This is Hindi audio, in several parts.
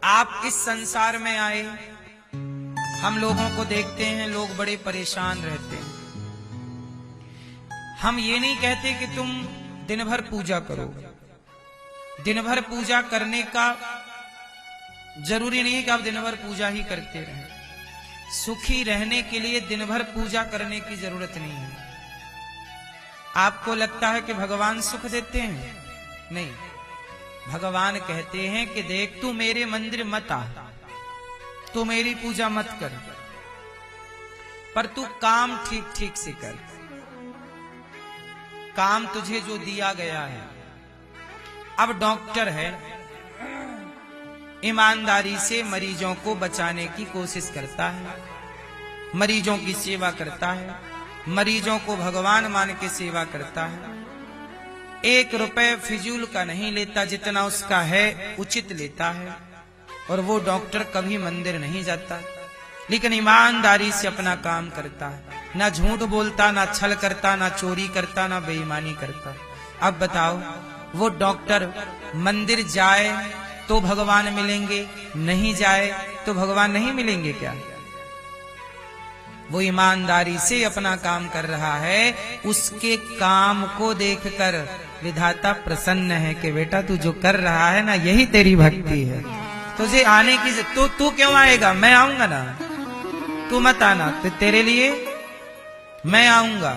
आप इस संसार में आए, हम लोगों को देखते हैं, लोग बड़े परेशान रहते हैं। हम ये नहीं कहते कि तुम दिन भर पूजा करो। दिन भर पूजा करने का जरूरी नहीं है कि आप दिन भर पूजा ही करते रहें। सुखी रहने के लिए दिन भर पूजा करने की जरूरत नहीं है। आपको लगता है कि भगवान सुख देते हैं? नहीं, भगवान कहते हैं कि देख, तू मेरे मंदिर मत आ, तू मेरी पूजा मत कर, पर तू काम ठीक ठीक से कर। काम तुझे जो दिया गया है, अब डॉक्टर है, ईमानदारी से मरीजों को बचाने की कोशिश करता है, मरीजों की सेवा करता है, मरीजों को भगवान मान के सेवा करता है। 1 रुपए फिजूल का नहीं लेता, जितना उसका है उचित लेता है। और वो डॉक्टर कभी मंदिर नहीं जाता, लेकिन ईमानदारी से अपना काम करता है, ना झूठ बोलता, ना छल करता, ना चोरी करता, ना बेईमानी करता। अब बताओ, वो डॉक्टर मंदिर जाए तो भगवान मिलेंगे, नहीं जाए तो भगवान नहीं मिलेंगे क्या? वो ईमानदारी से अपना काम कर रहा है, उसके काम को देखकर विधाता प्रसन्न है कि बेटा तू जो कर रहा है ना, यही तेरी भक्ति है। तुझे आने की तू क्यों आएगा? मैं आऊंगा ना, तू मत आना, तो तेरे लिए मैं आऊंगा।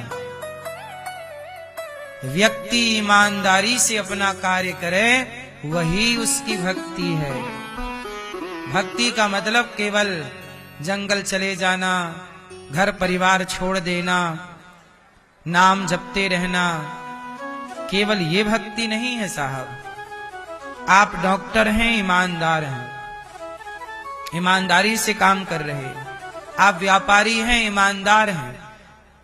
व्यक्ति ईमानदारी से अपना कार्य करे, वही उसकी भक्ति है। भक्ति का मतलब केवल जंगल चले जाना, घर परिवार छोड़ देना, नाम जपते रहना, केवल ये भक्ति नहीं है साहब। आप डॉक्टर हैं, ईमानदार हैं, ईमानदारी से काम कर रहे हैं। आप व्यापारी हैं, ईमानदार हैं,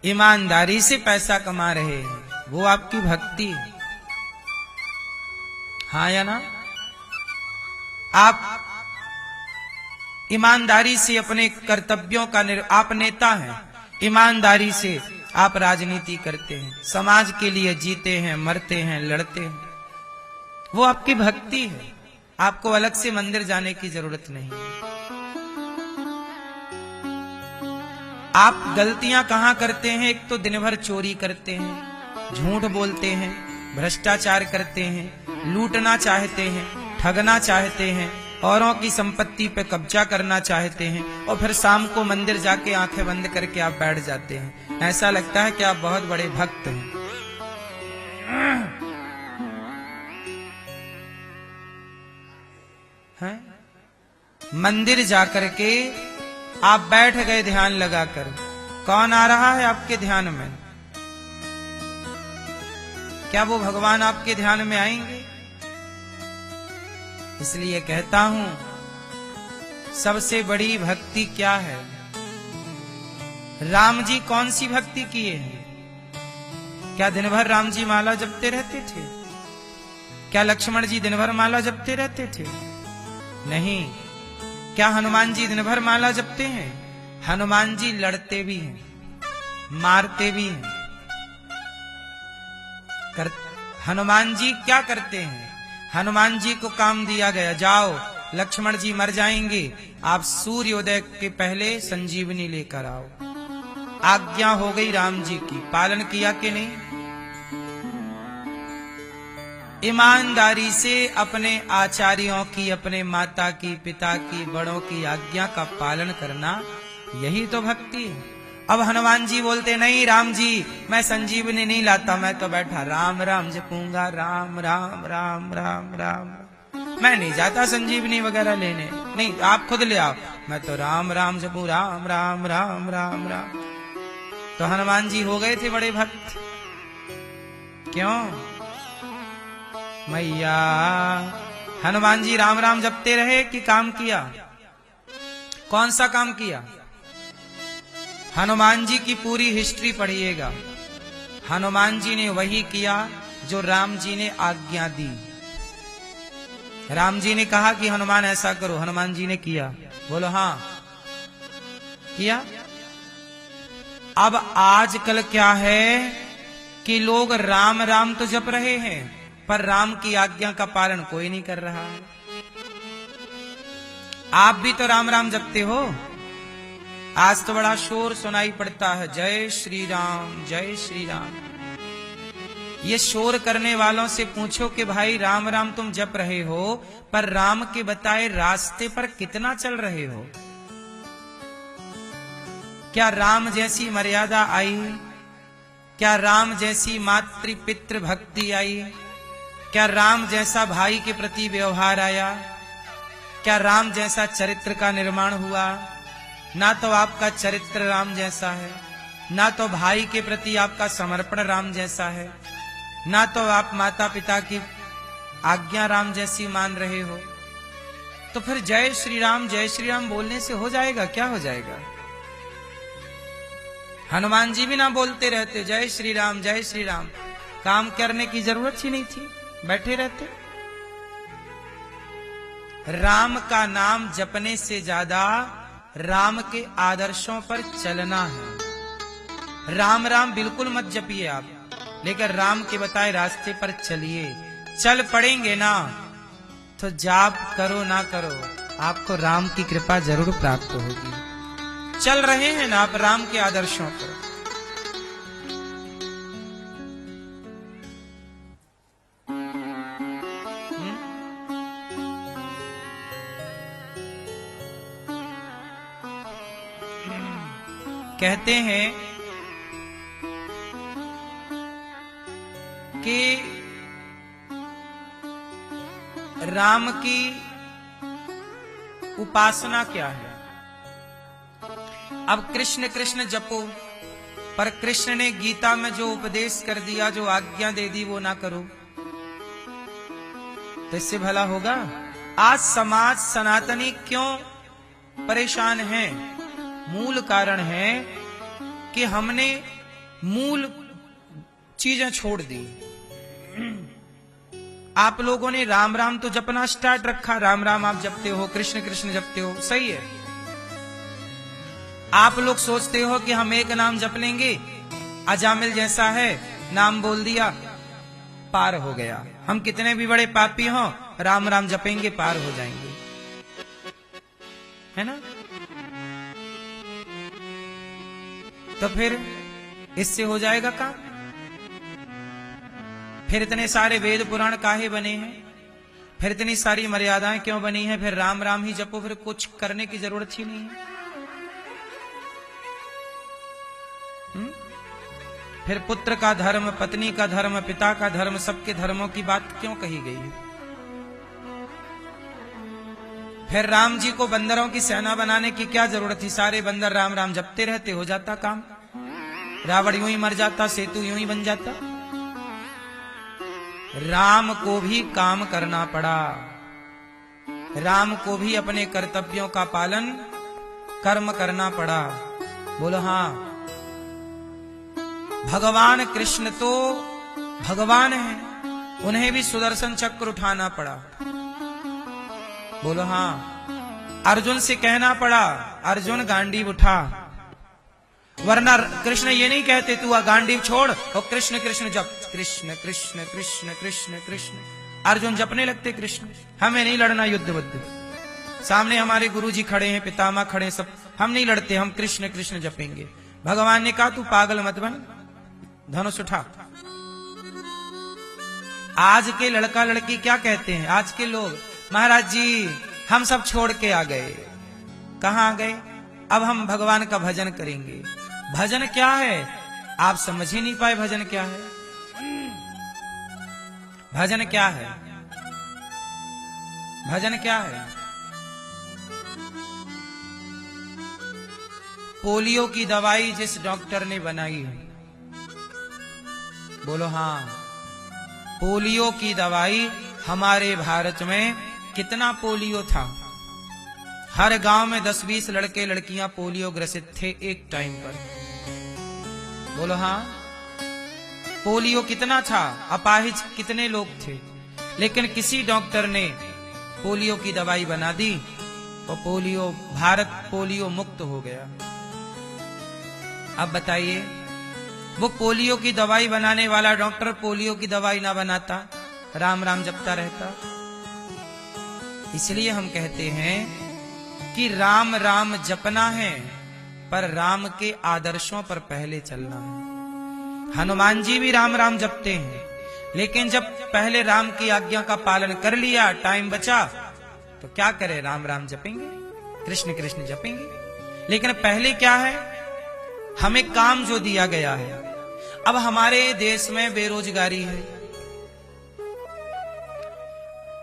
ईमानदारी से पैसा कमा रहे हैं, वो आपकी भक्ति है। हाँ या ना? आप ईमानदारी से अपने कर्तव्यों का आप नेता हैं, ईमानदारी से आप राजनीति करते हैं, समाज के लिए जीते हैं, मरते हैं, लड़ते हैं, वो आपकी भक्ति है। आपको अलग से मंदिर जाने की जरूरत नहीं है। आप गलतियां कहां करते हैं? एक तो दिन भर चोरी करते हैं, झूठ बोलते हैं, भ्रष्टाचार करते हैं, लूटना चाहते हैं, ठगना चाहते हैं, औरों की संपत्ति पे कब्जा करना चाहते हैं, और फिर शाम को मंदिर जाके आंखें बंद करके आप बैठ जाते हैं। ऐसा लगता है कि आप बहुत बड़े भक्त हैं। मंदिर जाकर के आप बैठ गए ध्यान लगाकर, कौन आ रहा है आपके ध्यान में? क्या वो भगवान आपके ध्यान में आएंगे? इसलिए कहता हूं, सबसे बड़ी भक्ति क्या है? राम जी कौन सी भक्ति किए हैं? क्या दिन भर राम जी माला जपते रहते थे? क्या लक्ष्मण जी दिन भर माला जपते रहते थे? नहीं। क्या हनुमान जी दिन भर माला जपते हैं? हनुमान जी लड़ते भी हैं, मारते भी हैं। हनुमान जी क्या करते हैं? हनुमान जी को काम दिया गया, जाओ लक्ष्मण जी मर जाएंगे, आप सूर्योदय के पहले संजीवनी लेकर आओ। आज्ञा हो गई राम जी की, पालन किया कि नहीं? ईमानदारी से अपने आचार्यों की, अपने माता की, पिता की, बड़ों की आज्ञा का पालन करना, यही तो भक्ति है। अब हनुमान जी बोलते, नहीं राम जी मैं संजीवनी नहीं लाता, मैं तो बैठा राम राम जपूंगा, राम राम राम राम राम, मैं नहीं जाता संजीवनी वगैरह लेने। नहीं, आप खुद ले आओ, मैं तो राम राम जपू, राम राम राम राम राम। तो हनुमान जी हो गए थे बड़े भक्त। क्यों? मैया हनुमान जी राम राम जपते रहे कि काम किया? कौन सा काम किया? हनुमान जी की पूरी हिस्ट्री पढ़िएगा। हनुमान जी ने वही किया जो राम जी ने आज्ञा दी। राम जी ने कहा कि हनुमान ऐसा करो, हनुमान जी ने किया। बोलो हाँ, किया। अब आजकल क्या है कि लोग राम राम तो जप रहे हैं, पर राम की आज्ञा का पालन कोई नहीं कर रहा है। आप भी तो राम राम जपते हो। आज तो बड़ा शोर सुनाई पड़ता है, जय श्री राम जय श्री राम। ये शोर करने वालों से पूछो कि भाई राम राम तुम जप रहे हो, पर राम के बताए रास्ते पर कितना चल रहे हो? क्या राम जैसी मर्यादा आई? क्या राम जैसी मातृ पितृ भक्ति आई? क्या राम जैसा भाई के प्रति व्यवहार आया? क्या राम जैसा चरित्र का निर्माण हुआ? ना तो आपका चरित्र राम जैसा है, ना तो भाई के प्रति आपका समर्पण राम जैसा है, ना तो आप माता पिता की आज्ञा राम जैसी मान रहे हो। तो फिर जय श्री राम बोलने से हो जाएगा? क्या हो जाएगा? हनुमान जी भी ना बोलते रहते जय श्री राम, काम करने की जरूरत ही नहीं थी, बैठे रहते। राम का नाम जपने से ज्यादा राम के आदर्शों पर चलना है। राम राम बिल्कुल मत जपिए आप, लेकिन राम के बताए रास्ते पर चलिए। चल पड़ेंगे ना तो जाप करो ना करो, आपको राम की कृपा जरूर प्राप्त होगी। चल रहे हैं ना आप राम के आदर्शों पर। कहते हैं कि राम की उपासना क्या है। अब कृष्ण कृष्ण जपो, पर कृष्ण ने गीता में जो उपदेश कर दिया, जो आज्ञा दे दी, वो ना करो तो इससे भला होगा? आज समाज सनातनी क्यों परेशान है? मूल कारण है कि हमने मूल चीजें छोड़ दी। आप लोगों ने राम राम तो जपना स्टार्ट रखा, राम राम आप जपते हो, कृष्ण कृष्ण जपते हो, सही है। आप लोग सोचते हो कि हम एक नाम जप लेंगे, अजामिल जैसा है, नाम बोल दिया, पार हो गया। हम कितने भी बड़े पापी हों, राम राम जपेंगे, पार हो जाएंगे, है ना? तो फिर इससे हो जाएगा काम? फिर इतने सारे वेद पुराण काहे बने हैं? फिर इतनी सारी मर्यादाएं क्यों बनी हैं? फिर राम राम ही जपो, फिर कुछ करने की जरूरत ही नहीं है। फिर पुत्र का धर्म, पत्नी का धर्म, पिता का धर्म, सबके धर्मों की बात क्यों कही गई है? फिर राम जी को बंदरों की सेना बनाने की क्या जरूरत थी? सारे बंदर राम राम जपते रहते, हो जाता काम। रावण यूं ही मर जाता, सेतु यूं ही बन जाता। राम को भी काम करना पड़ा, राम को भी अपने कर्तव्यों का पालन, कर्म करना पड़ा। बोलो हाँ। भगवान कृष्ण तो भगवान है, उन्हें भी सुदर्शन चक्र उठाना पड़ा। बोलो हाँ। अर्जुन से कहना पड़ा, अर्जुन गांडीव उठा, वरना कृष्ण ये नहीं कहते तू गांडीव छोड़ और कृष्ण कृष्ण जप, कृष्ण कृष्ण कृष्ण कृष्ण कृष्ण। अर्जुन जपने लगते कृष्ण। हमें नहीं लड़ना युद्ध बुद्ध, सामने हमारे गुरुजी खड़े हैं, पितामह खड़े हैं, सब, हम नहीं लड़ते, हम कृष्ण कृष्ण जपेंगे। भगवान ने कहा तू पागल मत बन, धनुष उठा। आज के लड़का लड़की क्या कहते हैं? आज के लोग, महाराज जी हम सब छोड़ के आ गए। कहां आ गए? अब हम भगवान का भजन करेंगे। भजन क्या है? आप समझ ही नहीं पाए भजन क्या है। भजन क्या है? भजन क्या है? पोलियो की दवाई जिस डॉक्टर ने बनाई है, बोलो हाँ। पोलियो की दवाई, हमारे भारत में कितना पोलियो था? हर गांव में 10-20 लड़के लड़कियां पोलियो ग्रसित थे एक टाइम पर। बोलो हाँ। पोलियो कितना था? अपाहिज कितने लोग थे? लेकिन किसी डॉक्टर ने पोलियो की दवाई बना दी और पोलियो, भारत पोलियो मुक्त हो गया। अब बताइए, वो पोलियो की दवाई बनाने वाला डॉक्टर पोलियो की दवाई ना बनाता, राम राम जपता रहता। इसलिए हम कहते हैं कि राम राम जपना है, पर राम के आदर्शों पर पहले चलना है। हनुमान जी भी राम राम जपते हैं, लेकिन जब पहले राम की आज्ञा का पालन कर लिया, टाइम बचा, तो क्या करें, राम राम जपेंगे, कृष्ण कृष्ण जपेंगे। लेकिन पहले क्या है, हमें काम जो दिया गया है। अब हमारे देश में बेरोजगारी है,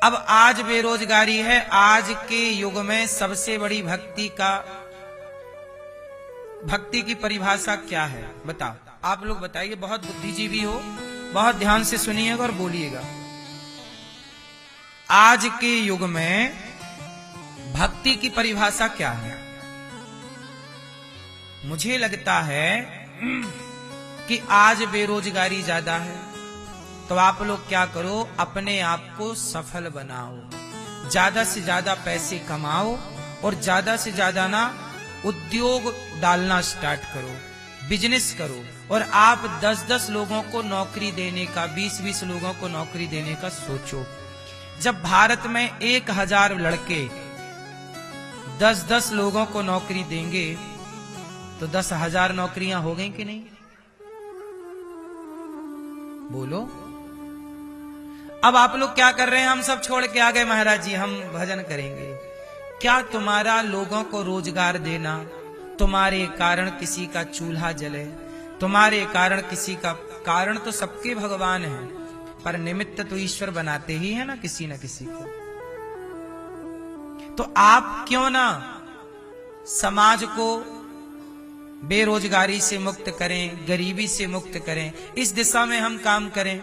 अब आज बेरोजगारी है। आज के युग में सबसे बड़ी भक्ति की परिभाषा क्या है, बताओ, आप लोग बताइए। बहुत बुद्धिजीवी हो, बहुत ध्यान से सुनिएगा और बोलिएगा। आज के युग में भक्ति की परिभाषा क्या है? मुझे लगता है कि आज बेरोजगारी ज्यादा है, तो आप लोग क्या करो, अपने आप को सफल बनाओ, ज्यादा से ज्यादा पैसे कमाओ और ज्यादा से ज्यादा ना उद्योग डालना स्टार्ट करो, बिजनेस करो। और आप 10-10 लोगों को नौकरी देने का, 20-20 लोगों को नौकरी देने का सोचो। जब भारत में 1000 लड़के 10-10 लोगों को नौकरी देंगे, तो 10,000 नौकरियां हो गई कि नहीं? बोलो। अब आप लोग क्या कर रहे हैं, हम सब छोड़ के आ गए, महाराज जी हम भजन करेंगे। क्या तुम्हारा लोगों को रोजगार देना, तुम्हारे कारण किसी का चूल्हा जले, तुम्हारे कारण किसी का, कारण तो सबके भगवान हैं, पर निमित्त तो ईश्वर बनाते ही है ना किसी को। तो आप क्यों ना समाज को बेरोजगारी से मुक्त करें, गरीबी से मुक्त करें, इस दिशा में हम काम करें,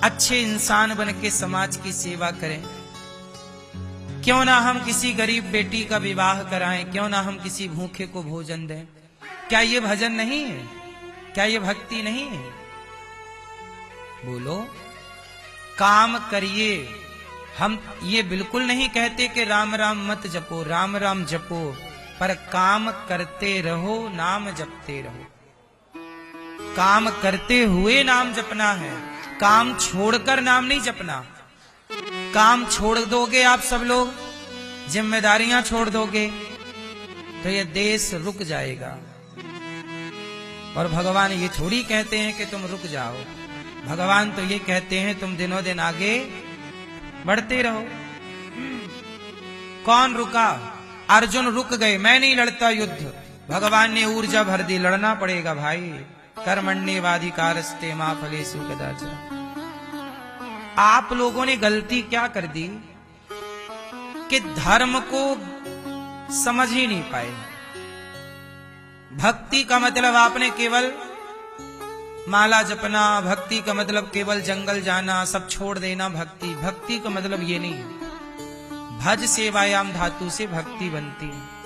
अच्छे इंसान बन के समाज की सेवा करें। क्यों ना हम किसी गरीब बेटी का विवाह कराएं, क्यों ना हम किसी भूखे को भोजन दें। क्या ये भजन नहीं है? क्या ये भक्ति नहीं है? बोलो। काम करिए। हम ये बिल्कुल नहीं कहते कि राम राम मत जपो, राम राम जपो, पर काम करते रहो, नाम जपते रहो। काम करते हुए नाम जपना है, काम छोड़कर नाम नहीं जपना। काम छोड़ दोगे आप सब लोग, जिम्मेदारियां छोड़ दोगे, तो ये देश रुक जाएगा। और भगवान ये थोड़ी कहते हैं कि तुम रुक जाओ, भगवान तो ये कहते हैं तुम दिनों दिन आगे बढ़ते रहो। कौन रुका? अर्जुन रुक गए, मैं नहीं लड़ता युद्ध, भगवान ने ऊर्जा भर दी, लड़ना पड़ेगा भाई। कर्मण्येवाधिकारस्ते मा फलेषु कदाचन। आप लोगों ने गलती क्या कर दी कि धर्म को समझ ही नहीं पाए। भक्ति का मतलब आपने केवल माला जपना, भक्ति का मतलब केवल जंगल जाना, सब छोड़ देना। भक्ति का मतलब ये नहीं है। भज सेवायाम धातु से भक्ति बनती है।